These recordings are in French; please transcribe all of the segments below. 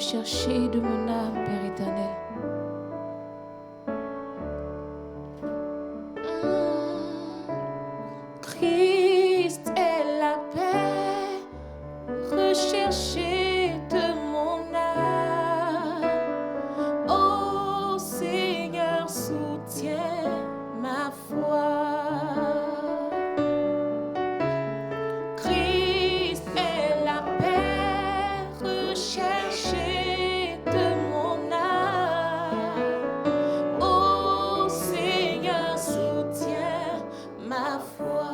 recherché de mon âme, Père éternel. Christ est la paix recherchée de mon âme. Ô Seigneur, soutiens ma foi. Christ est la paix recherchée de mon âme. Ô Seigneur, soutiens ma foi.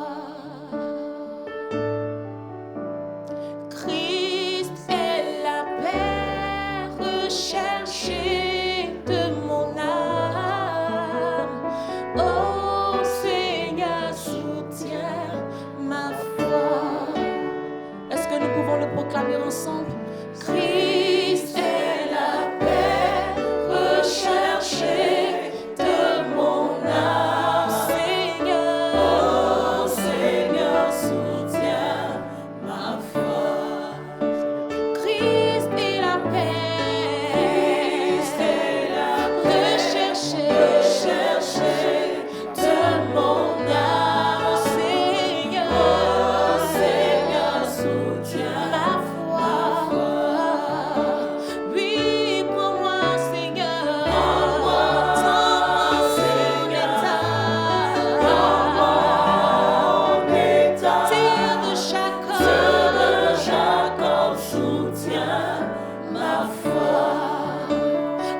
Christ est la paix recherchée de mon âme. Ô Seigneur, soutiens ma foi. Est-ce que nous pouvons le proclamer ensemble? Christ est la paix recherchée de mon âme. Seigneur, oh Seigneur, soutiens ma foi. Christ est la paix. Christ est la paix recherchée de mon âme. Seigneur, oh Seigneur, soutiens ma foi. Oui, pour moi, Seigneur, prends-moi, Seigneur, tire de chaque homme, soutiens ma foi.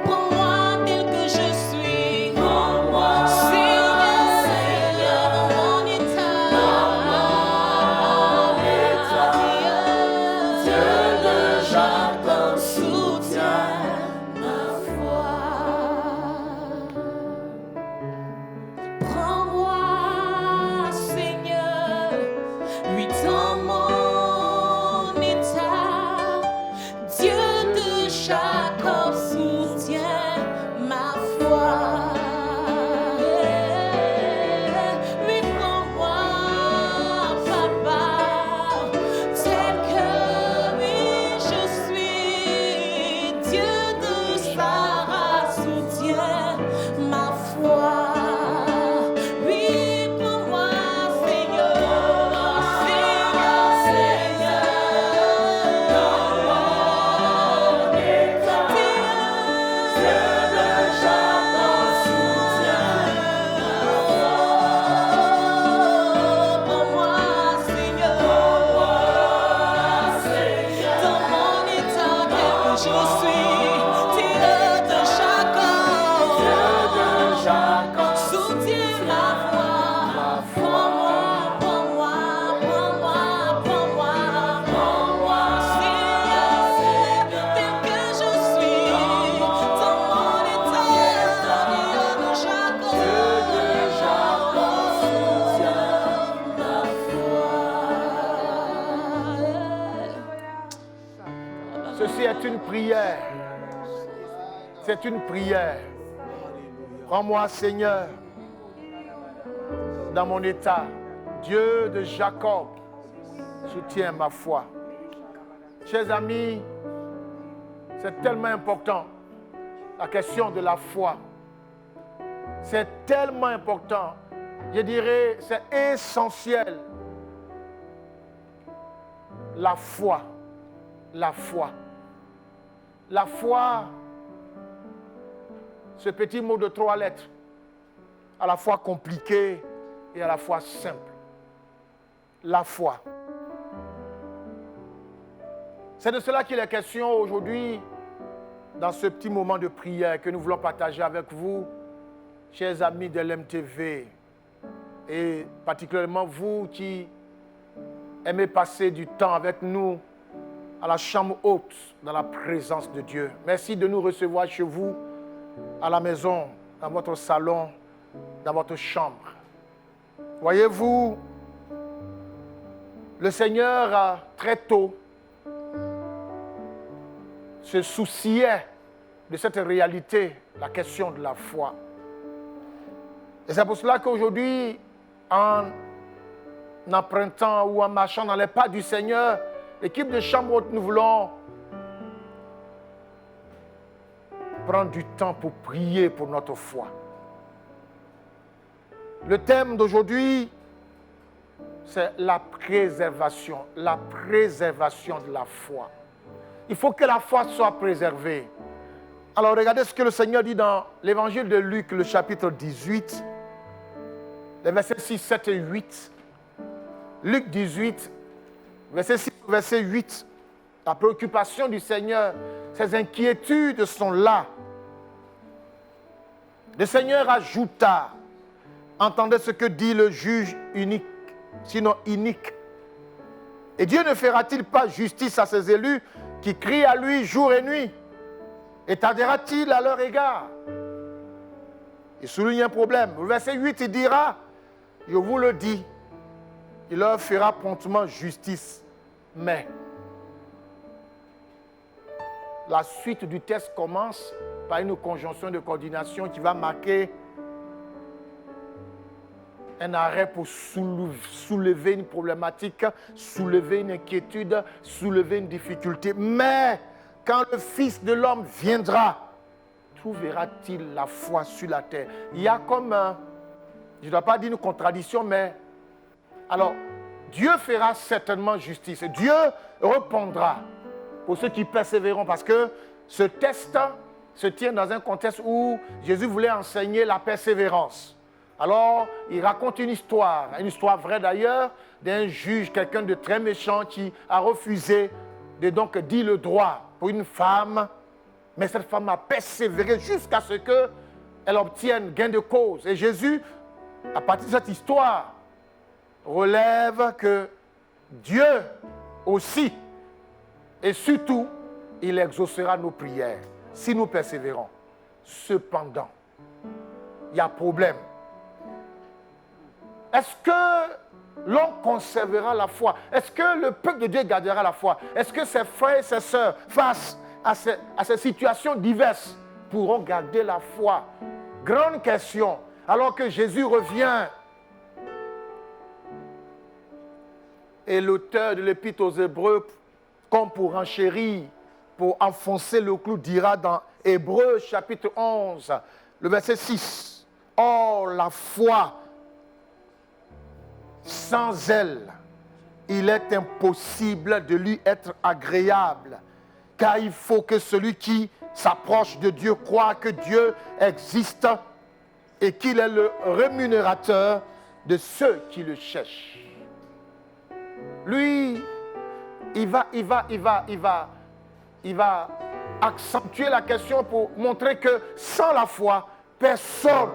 Prends-moi tel que je suis, prends-moi, Seigneur, dans mon état, Dieu de Jacob, soutiens ma foi. Prends-moi, Seigneur, oui, dans mon état, Dieu de Jacob, soutiens ma foi. Oui, prends-moi, Papa, tel que oui, je suis, Dieu de Sarah, soutiens ma foi. Oui, pour moi, Seigneur, Seigneur, dans mon état, Dieu de Jacob, soutiens ma foi. Pour moi, Seigneur, dans mon état tel que je suis, Dieu de Jacob, soutiens ma foi. Prends-moi, Seigneur, tel que je suis, dans mon état, Dieu de Jacob, soutiens ma foi. Ceci est une prière. C'est une prière. Prends-moi, Seigneur, dans mon état. Dieu de Jacob, soutiens ma foi. Chers amis, c'est tellement important, la question de la foi. C'est tellement important. Je dirais, c'est essentiel. La foi. La foi. La foi, ce petit mot de 3 lettres, à la fois compliqué et à la fois simple. La foi. C'est de cela qu'il est question aujourd'hui dans ce petit moment de prière que nous voulons partager avec vous, chers amis de l'MTV, et particulièrement vous qui aimez passer du temps avec nous à la chambre haute, dans la présence de Dieu. Merci de nous recevoir chez vous, à la maison, dans votre salon, dans votre chambre. Voyez-vous, le Seigneur, très tôt, se souciait de cette réalité, la question de la foi. Et c'est pour cela qu'aujourd'hui, en empruntant ou en marchant dans les pas du Seigneur, l'équipe de chambre haute, nous voulons prendre du temps pour prier pour notre foi. Le thème d'aujourd'hui, c'est la préservation de la foi. Il faut que la foi soit préservée. Alors regardez ce que le Seigneur dit dans l'évangile de Luc, le chapitre 18, les versets 6, 7 et 8. Luc 18, verset 6, verset 8. La préoccupation du Seigneur, ses inquiétudes sont là. Le Seigneur ajouta, entendez ce que dit le juge unique, sinon inique. Et Dieu ne fera-t-il pas justice à ses élus qui crient à lui jour et nuit? Et tardera-t-il à leur égard? Il souligne un problème. Au verset 8, il dira, je vous le dis, il leur fera promptement justice. Mais la suite du texte commence par une conjonction de coordination qui va marquer un arrêt pour soulever une problématique, soulever une inquiétude, soulever une difficulté. Mais quand le Fils de l'homme viendra, trouvera-t-il la foi sur la terre? Il y a comme, je ne dois pas dire une contradiction, mais alors, Dieu fera certainement justice. Dieu répondra pour ceux qui persévéreront, parce que ce test se tient dans un contexte où Jésus voulait enseigner la persévérance. Alors, il raconte une histoire vraie d'ailleurs, d'un juge, quelqu'un de très méchant qui a refusé de donc dire le droit pour une femme, mais cette femme a persévéré jusqu'à ce qu'elle obtienne gain de cause. Et Jésus, à partir de cette histoire, relève que Dieu aussi, et surtout, il exaucera nos prières si nous persévérons. Cependant, il y a problème. Est-ce que l'on conservera la foi? Est-ce que le peuple de Dieu gardera la foi? Est-ce que ses frères et ses sœurs, face à ces situations diverses, pourront garder la foi? Grande question. Alors que Jésus revient, et l'auteur de l'Épître aux Hébreux, comme pour enchérir, pour enfoncer le clou, dira dans Hébreux chapitre 11, le verset 6, « Or la foi, sans elle, il est impossible de lui être agréable, car il faut que celui qui s'approche de Dieu croit que Dieu existe et qu'il est le rémunérateur de ceux qui le cherchent. » Lui, il va accentuer la question pour montrer que sans la foi, personne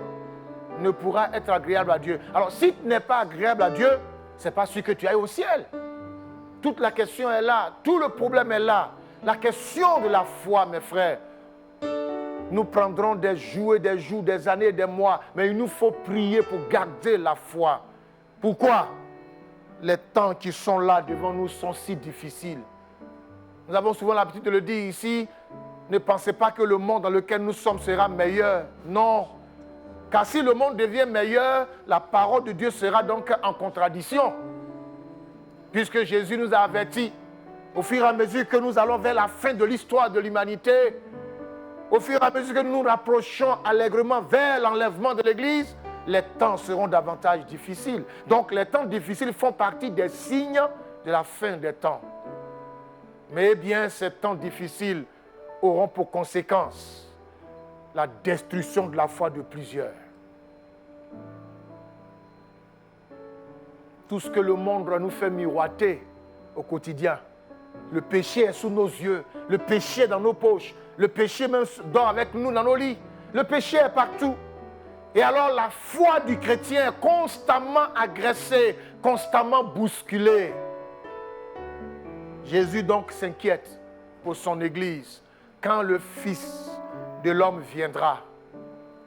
ne pourra être agréable à Dieu. Alors, si tu n'es pas agréable à Dieu, ce n'est pas sûr que tu ailles au ciel. Toute la question est là, tout le problème est là. La question de la foi, mes frères, nous prendrons des jours, des années, des mois, mais il nous faut prier pour garder la foi. Pourquoi? Les temps qui sont là devant nous sont si difficiles. Nous avons souvent l'habitude de le dire ici, ne pensez pas que le monde dans lequel nous sommes sera meilleur. Non. Car si le monde devient meilleur, la parole de Dieu sera donc en contradiction. Puisque Jésus nous a avertis, au fur et à mesure que nous allons vers la fin de l'histoire de l'humanité, au fur et à mesure que nous nous rapprochons allègrement vers l'enlèvement de l'Église, les temps seront davantage difficiles. Donc les temps difficiles font partie des signes de la fin des temps. Mais bien, ces temps difficiles auront pour conséquence la destruction de la foi de plusieurs. Tout ce que le monde nous fait miroiter au quotidien, le péché est sous nos yeux, le péché est dans nos poches, le péché même dort avec nous dans nos lits, le péché est partout. Et alors la foi du chrétien est constamment agressée, constamment bousculée. Jésus donc s'inquiète pour son Église. Quand le Fils de l'homme viendra,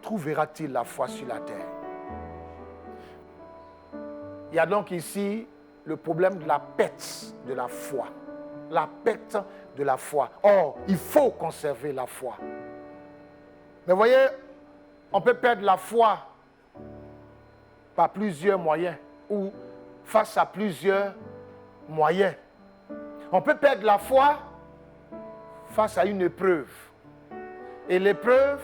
trouvera-t-il la foi sur la terre? Il y a donc ici le problème de la perte de la foi. La perte de la foi. Or, il faut conserver la foi. Mais voyez, on peut perdre la foi par plusieurs moyens ou face à plusieurs moyens. On peut perdre la foi face à une épreuve. Et l'épreuve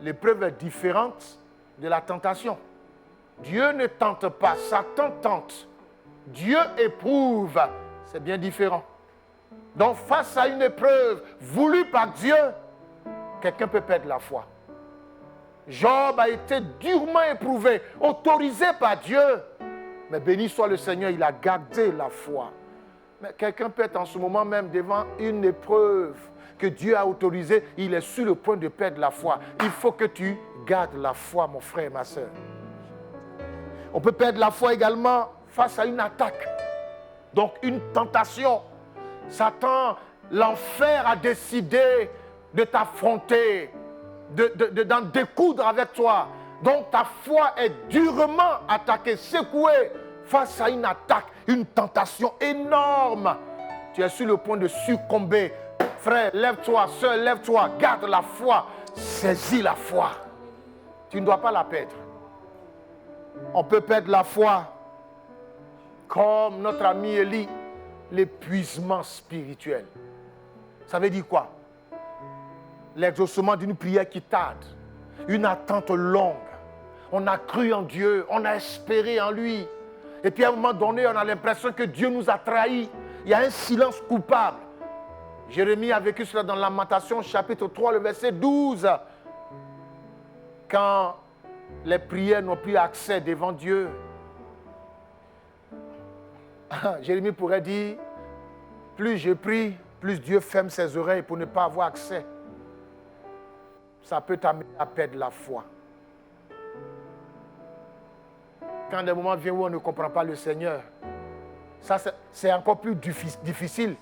est différente de la tentation. Dieu ne tente pas, Satan tente. Dieu éprouve, c'est bien différent. Donc face à une épreuve voulue par Dieu, quelqu'un peut perdre la foi. Job a été durement éprouvé, autorisé par Dieu. Mais béni soit le Seigneur, il a gardé la foi. Mais quelqu'un peut être en ce moment même devant une épreuve que Dieu a autorisée, il est sur le point de perdre la foi. Il faut que tu gardes la foi, mon frère et ma soeur. On peut perdre la foi également face à une attaque. Donc une tentation. Satan, l'enfer a décidé de t'affronter, d'en découdre avec toi. Donc ta foi est durement attaquée, secouée face à une attaque, une tentation énorme. Tu es sur le point de succomber. Frère, lève-toi, sœur, lève-toi, garde la foi, saisis la foi. Tu ne dois pas la perdre. On peut perdre la foi, comme notre ami Élie, l'épuisement spirituel. Ça veut dire quoi? L'exaucement d'une prière qui tarde, une attente longue. On a cru en Dieu, on a espéré en lui. Et puis à un moment donné, on a l'impression que Dieu nous a trahis. Il y a un silence coupable. Jérémie a vécu cela dans Lamentation, chapitre 3, le verset 12. Quand les prières n'ont plus accès devant Dieu, Jérémie pourrait dire, plus je prie, plus Dieu ferme ses oreilles pour ne pas avoir accès. Ça peut t'amener à perdre la foi. Quand des moments viennent où on ne comprend pas le Seigneur, ça c'est encore plus difficile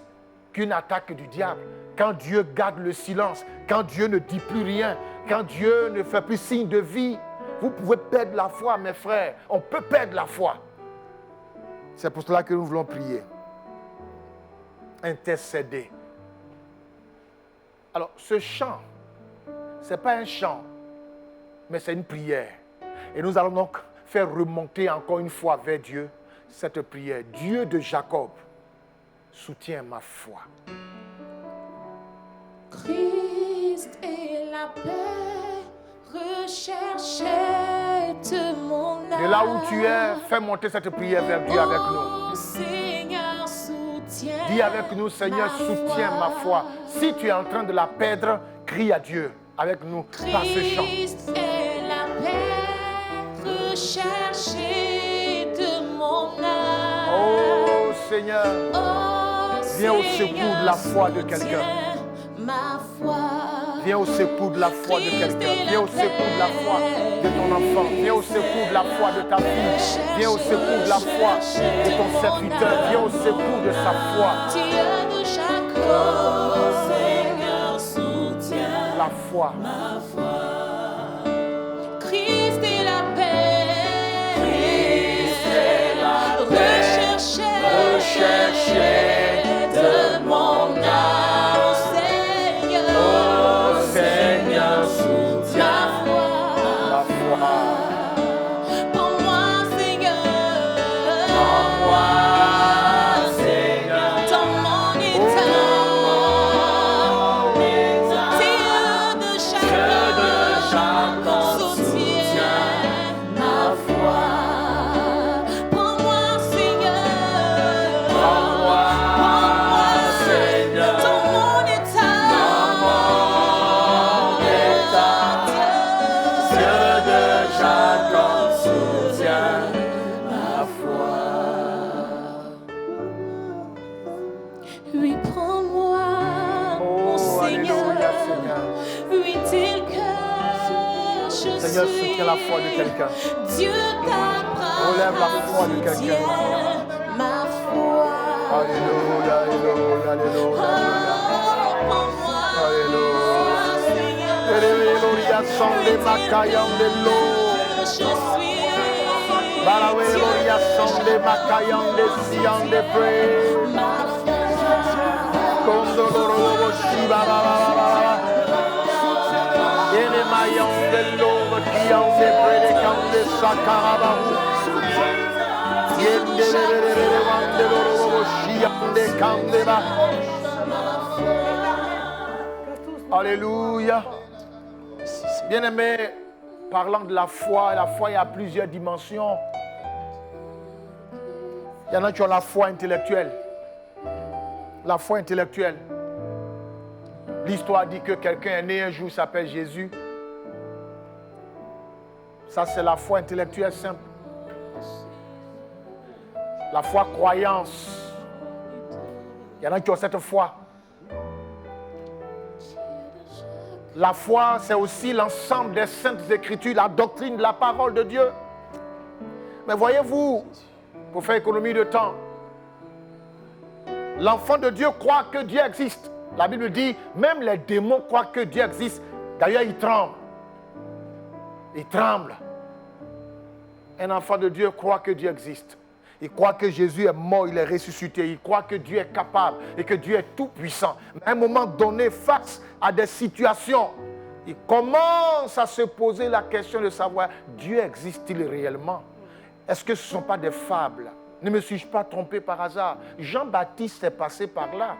qu'une attaque du diable. Quand Dieu garde le silence, quand Dieu ne dit plus rien, quand Dieu ne fait plus signe de vie, vous pouvez perdre la foi, mes frères. On peut perdre la foi. C'est pour cela que nous voulons prier. Intercéder. Alors, ce chant, ce n'est pas un chant, mais c'est une prière. Et nous allons donc faire remonter encore une fois vers Dieu cette prière. Dieu de Jacob, soutiens ma foi. Christ est la paix, recherchez de mon âme. De là où tu es, fais monter cette prière vers Dieu avec nous. Seigneur, soutiens. Dis avec nous, Seigneur, soutiens ma foi. Si tu es en train de la perdre, crie à Dieu avec nous par ce chant. Christ est la paix, recherchez de mon âme. Oh Seigneur, Oh, viens au secours de la foi de quelqu'un. soutiens ma foi. Viens au secours de la foi de quelqu'un. Viens au secours de la foi de ton enfant. Viens au secours de la foi de ta fille. Viens au secours de la foi de ton serviteur. Viens au secours de sa foi. Dieu de Jacob, Seigneur, soutiens La foi. ma foi. Christ est la paix. Christ est la paix. Recherchez de mon âme, Seigneur. Oh Seigneur, soutiens la foi. pour moi, Seigneur. Seigneur. Dans mon état. Dieu de Jacob, soutiens ma foi. Pour moi, Seigneur. Seigneur. Dans mon état. Dieu de Jacob, soutiens ma foi. Oui, prends-moi, mon Oh, Seigneur. alléluia, Seigneur. Oui, tel que je Seigneur, suis. soutiens la foi de quelqu'un. Dieu t'apprend. Relève la foi de quelqu'un. Ma foi. Alléluia, alléluia, alléluia. Oh, prends-moi, Alléluia. Seigneur. Alléluia, sonde makayam de l'eau. Je suis. Alléluia, sonde makayam de siam de pré. Ma Condoloro shiba ba ba ba ba. Yene mayam de l'eau, kiam de pré de kam de sakaraba. Yende de wande loro shiam de kam de ba. Alléluia. Bien-aimés, parlant de la foi, il y a plusieurs dimensions. Il y en a qui ont la foi intellectuelle. La foi intellectuelle. L'histoire dit que quelqu'un est né un jour, s'appelle Jésus. Ça, c'est la foi intellectuelle simple. La foi croyance. Il y en a qui ont cette foi. La foi, c'est aussi l'ensemble des saintes écritures, la doctrine de la parole de Dieu. Mais voyez-vous, pour faire économie de temps, l'enfant de Dieu croit que Dieu existe. La Bible dit, même les démons croient que Dieu existe. D'ailleurs, ils tremblent. Ils tremblent. Un enfant de Dieu croit que Dieu existe. Il croit que Jésus est mort, il est ressuscité. Il croit que Dieu est capable et que Dieu est tout puissant. Mais à un moment donné, face à des situations, il commence à se poser la question de savoir, Dieu existe-t-il réellement? Est-ce que ce ne sont pas des fables? Ne me suis-je pas trompé par hasard? Jean-Baptiste est passé par là.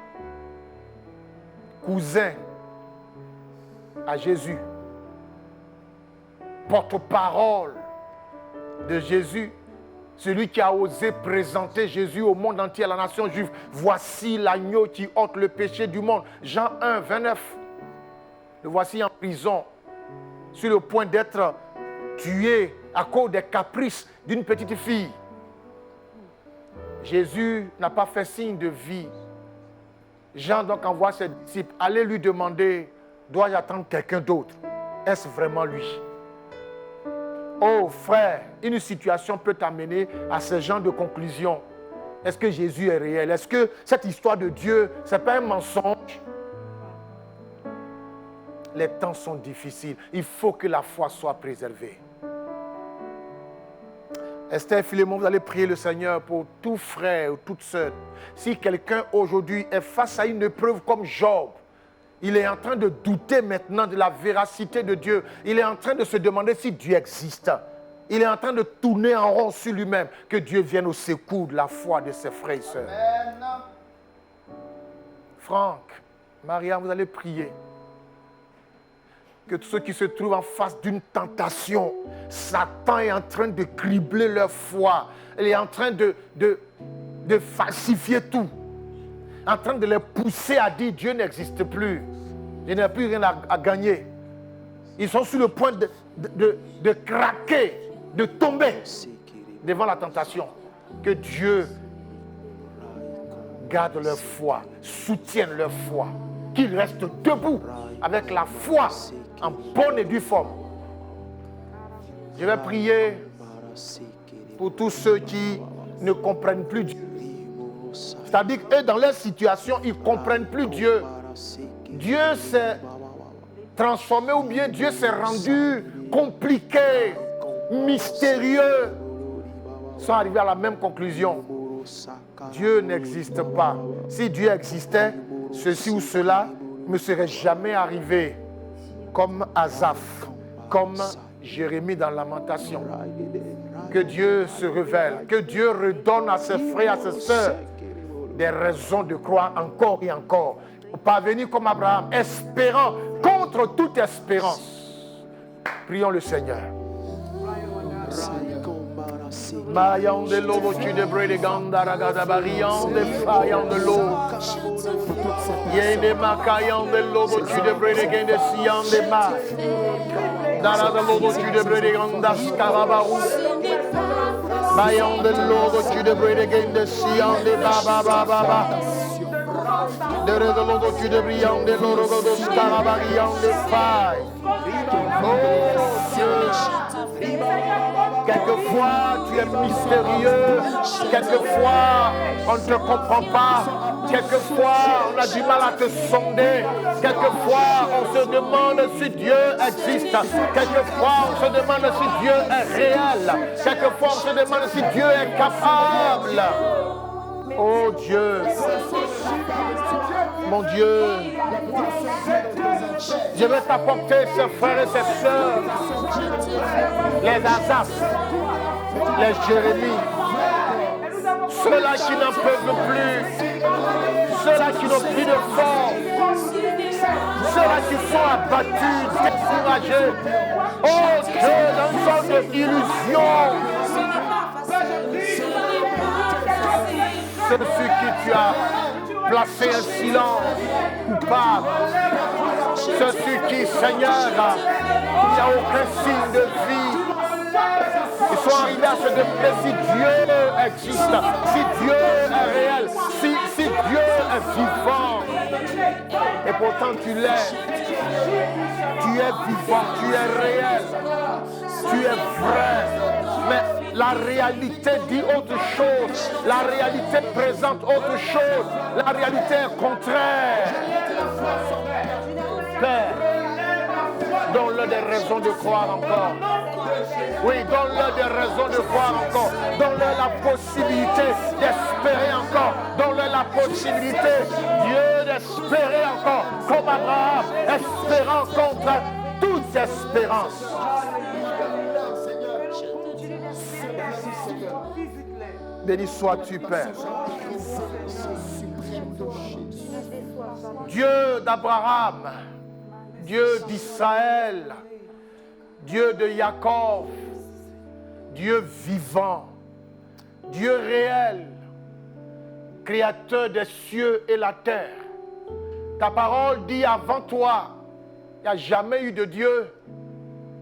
Cousin à Jésus. Porte-parole de Jésus. Celui qui a osé présenter Jésus au monde entier, à la nation juive. Voici l'agneau qui ôte le péché du monde. Jean 1, 29. Le voici en prison, sur le point d'être tué à cause des caprices d'une petite fille. Jésus n'a pas fait signe de vie. Jean donc envoie ses disciples, allez lui demander, dois-je attendre quelqu'un d'autre? Est-ce vraiment lui? Oh frère, une situation peut t'amener à ce genre de conclusion. Est-ce que Jésus est réel? Est-ce que cette histoire de Dieu, ce n'est pas un mensonge? Les temps sont difficiles. Il faut que la foi soit préservée. Esther et Philémon, vous allez prier le Seigneur pour tout frère ou toute sœur. Si quelqu'un aujourd'hui est face à une épreuve comme Job, il est en train de douter maintenant de la véracité de Dieu. Il est en train de se demander si Dieu existe. Il est en train de tourner en rond sur lui-même. Que Dieu vienne au secours de la foi de ses frères et sœurs. Amen. Franck, Maria, vous allez prier. Que tous ceux qui se trouvent en face d'une tentation, Satan est en train de cribler leur foi. Il est en train de falsifier tout. En train de les pousser à dire Dieu n'existe plus. Il n'y a plus rien à gagner. Ils sont sur le point de craquer, de tomber devant la tentation. Que Dieu garde leur foi, soutienne leur foi. Qu'ils restent debout avec la foi en bonne et due forme. Je vais prier pour tous ceux qui ne comprennent plus Dieu. C'est-à-dire qu'eux, dans leur situation, ils ne comprennent plus Dieu. Dieu s'est transformé ou bien Dieu s'est rendu compliqué, mystérieux. Ils sont arrivés à la même conclusion. Dieu n'existe pas. Si Dieu existait, ceci ou cela ne me serait jamais arrivé. Comme Asaph, comme Jérémie dans Lamentation. Que Dieu se révèle, que Dieu redonne à ses frères, à ses sœurs des raisons de croire encore et encore. Pour parvenir comme Abraham, espérant contre toute espérance. Prions le Seigneur. Mayan de l'eau, tu de brede gandaraga barian de fayan de l'eau. Yende makayan de l'eau, tu de brede gende sian de ma. Dara de l'eau, tu de brede gandas karabarou. Mayan de l'eau, tu de brede gende sian de baba baba. Dere de l'eau, tu de brillant de l'eau, de karabarian de faille. Oh Dieu. Quelquefois, tu es mystérieux. Quelquefois, on ne te comprend pas. Quelquefois, on a du mal à te sonder. Quelquefois, on se demande si Dieu existe. Quelquefois, on se demande si Dieu est réel. Quelquefois, on se demande si Dieu est capable. Oh Dieu, mon Dieu, je vais t'apporter ces frères et ces sœurs, les Asaph, les Jérémie, ceux-là qui n'en peuvent plus, ceux-là qui n'ont plus de force, ceux-là qui sont abattus, découragés. Oh Dieu, dans une sorte d'illusion. C'est ceux qui tu as placé un silence coupable. C'est ceux qui, Seigneur, il n'y a aucun signe de vie. Ils sont arrivés à se demander si Dieu existe, si Dieu est réel, si Dieu est vivant. Et pourtant tu l'es. Tu es vivant, tu es réel, tu es vrai. Mais la réalité dit autre chose. La réalité présente autre chose. La réalité est contraire. Père, donne-leur des raisons de croire encore. Oui, donne-leur des raisons de croire encore. Donne-leur la possibilité d'espérer encore. Donne-leur la possibilité, Dieu, d'espérer encore. Comme Abraham, espérant contre toute espérance. Béni sois-tu, Père. Dieu d'Abraham, Dieu d'Israël, Dieu de Jacob, Dieu vivant, Dieu réel, créateur des cieux et la terre. Ta parole dit avant toi, il n'y a jamais eu de Dieu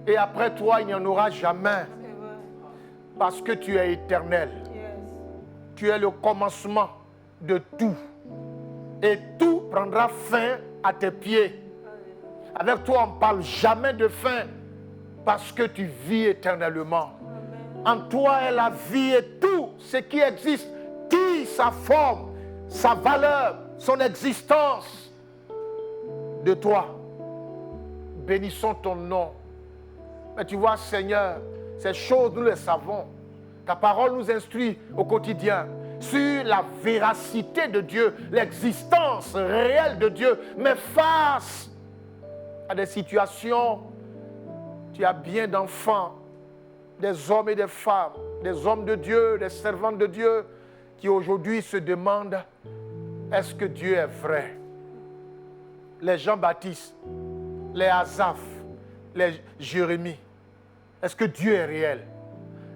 et après toi, il n'y en aura jamais. Parce que tu es éternel. Tu es le commencement de tout. Et tout prendra fin à tes pieds. Avec toi, on ne parle jamais de fin parce que tu vis éternellement. En toi est la vie et tout ce qui existe, qui sa forme, sa valeur, son existence de toi. Bénissons ton nom. Mais tu vois, Seigneur, ces choses, nous les savons. Ta parole nous instruit au quotidien sur la véracité de Dieu, l'existence réelle de Dieu. Mais face à des situations, tu as bien d'enfants, des hommes et des femmes, des hommes de Dieu, des servants de Dieu, qui aujourd'hui se demandent, est-ce que Dieu est vrai? Les Jean-Baptiste, les Asaph, les Jérémie, est-ce que Dieu est réel?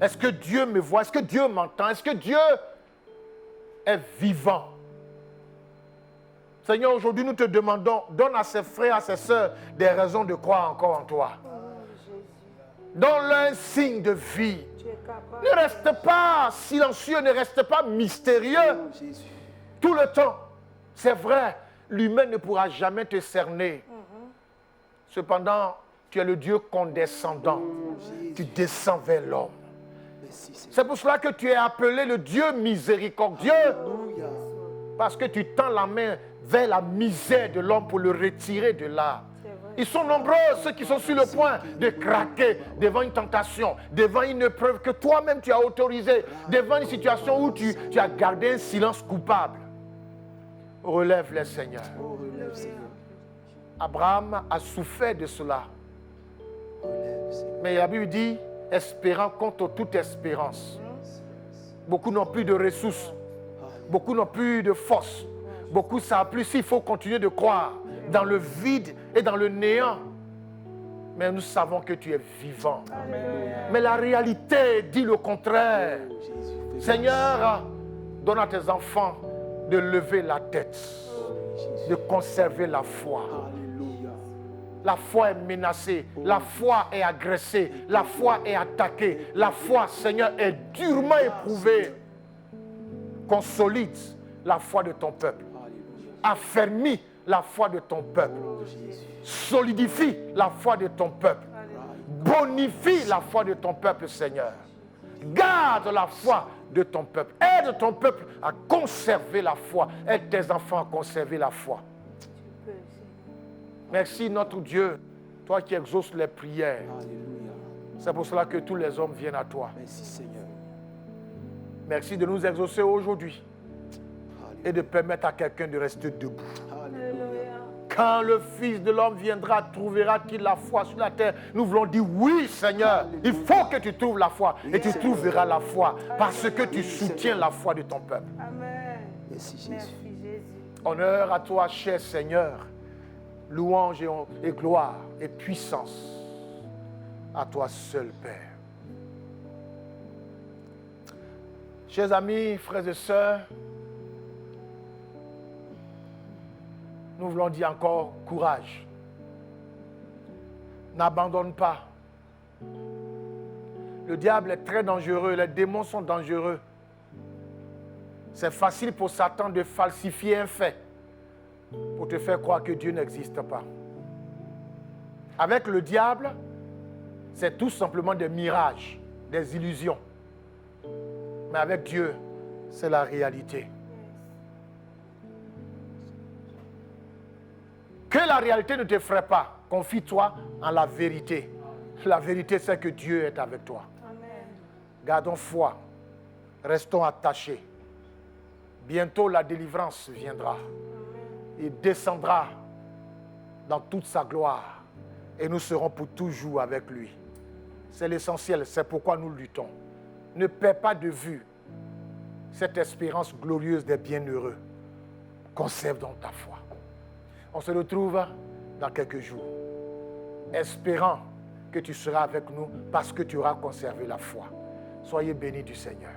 Est-ce que Dieu me voit? Est-ce que Dieu m'entend? Est-ce que Dieu est vivant? Seigneur, aujourd'hui nous te demandons, donne à ses frères, à ses sœurs des raisons de croire encore en toi. Donne-leur un signe de vie. Ne reste pas silencieux, ne reste pas mystérieux. Tout le temps, c'est vrai, l'humain ne pourra jamais te cerner. Cependant, tu es le Dieu condescendant. Tu descends vers l'homme. C'est pour cela que tu es appelé le Dieu miséricordieux. Parce que tu tends la main vers la misère de l'homme pour le retirer de là. Ils sont nombreux, ceux qui sont sur le point de craquer devant une tentation, devant une épreuve que toi-même tu as autorisée, devant une situation où tu as gardé un silence coupable. Relève-les, Seigneur. Abraham a souffert de cela. Mais la Bible dit, espérant contre toute espérance. Beaucoup n'ont plus de ressources. Beaucoup n'ont plus de force. Beaucoup savent plus s'il faut continuer de croire dans le vide et dans le néant. Mais nous savons que tu es vivant. Mais la réalité dit le contraire. Seigneur, donne à tes enfants de lever la tête, de conserver la foi. La foi est menacée, la foi est agressée, la foi est attaquée, la foi, Seigneur, est durement éprouvée. Consolide la foi de ton peuple. Affermis la foi de ton peuple. Solidifie la foi de ton peuple. Bonifie la foi de ton peuple, Seigneur. Garde la foi de ton peuple. Aide ton peuple à conserver la foi. Aide tes enfants à conserver la foi. Merci notre Dieu, toi qui exauces les prières. C'est pour cela que tous les hommes viennent à toi. Merci Seigneur. Merci de nous exaucer aujourd'hui et de permettre à quelqu'un de rester debout. Quand le Fils de l'homme viendra, trouvera-t-il la foi sur la terre? Nous voulons dire oui, Seigneur. Il faut que tu trouves la foi et tu trouveras la foi parce que tu soutiens la foi de ton peuple. Merci Jésus. Honneur à toi, cher Seigneur. louange et gloire et puissance à toi seul, Père. Chers amis, frères et sœurs, nous voulons dire encore courage. N'abandonne pas. Le diable est très dangereux, les démons sont dangereux. C'est facile pour Satan de falsifier un fait pour te faire croire que Dieu n'existe pas. Avec le diable, c'est tout simplement des mirages, des illusions. Mais avec Dieu, c'est la réalité. Que la réalité ne t'effraie pas, confie-toi en la vérité. La vérité, c'est que Dieu est avec toi. Amen. Gardons foi, restons attachés. Bientôt, la délivrance viendra. Il descendra dans toute sa gloire et nous serons pour toujours avec lui. C'est l'essentiel, c'est pourquoi nous luttons. Ne perds pas de vue cette espérance glorieuse des bienheureux. Conserve donc ta foi. On se retrouve dans quelques jours, espérant que tu seras avec nous parce que tu auras conservé la foi. Soyez bénis du Seigneur.